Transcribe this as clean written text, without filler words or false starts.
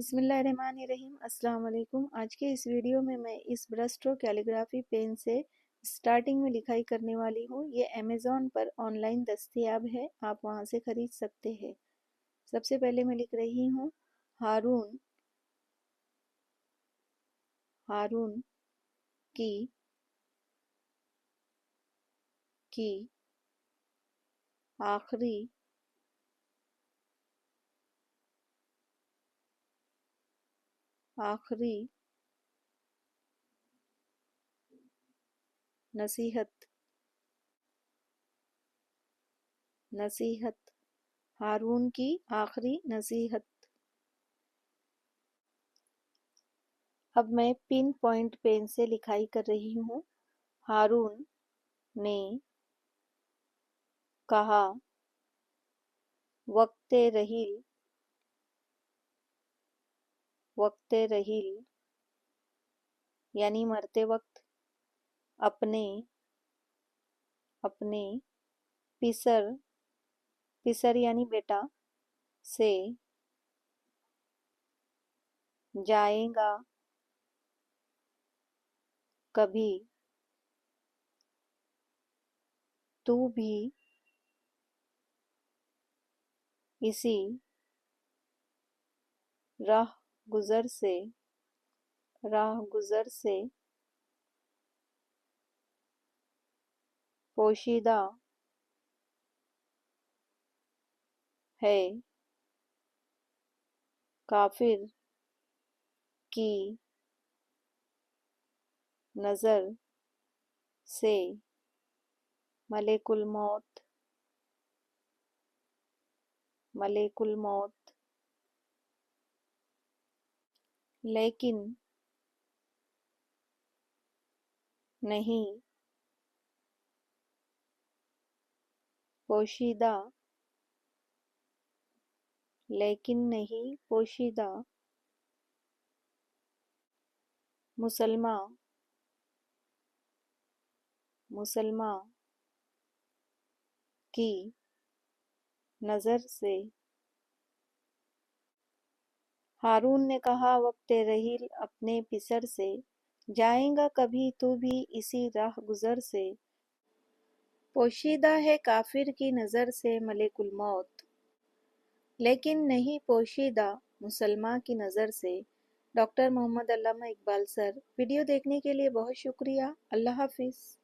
بسم اللہ الرحمن الرحیم۔ السلام علیکم۔ آج کے اس ویڈیو میں اس برش اسٹروک کیلیگرافی پین سے سٹارٹنگ میں لکھائی کرنے والی ہوں۔ یہ امیزون پر آن لائن دستیاب ہے، آپ وہاں سے خرید سکتے ہیں۔ سب سے پہلے میں لکھ رہی ہوں ہارون کی آخری نصیحت ہارون کی آخری نصیحت۔ اب میں پن پوائنٹ پین سے لکھائی کر رہی ہوں۔ ہارون نے کہا وقت رحیل یعنی مرتے وقت اپنے پسر یعنی بیٹا سے جائے گا کبھی تو بھی اسی راہ گزر سے پوشیدہ ہے، کافر کی نظر سے ملک الموت لیکن نہیں پوشیدہ مسلماں کی نظر سے۔ ہارون نے کہا وقت رحیل اپنے پسر سے جائے گا کبھی تو بھی اسی راہ گزر سے، پوشیدہ ہے کافر کی نظر سے ملک الموت لیکن نہیں پوشیدہ مسلماں کی نظر سے۔ ڈاکٹر محمد علامہ اقبال سر۔ ویڈیو دیکھنے کے لیے بہت شکریہ۔ اللہ حافظ۔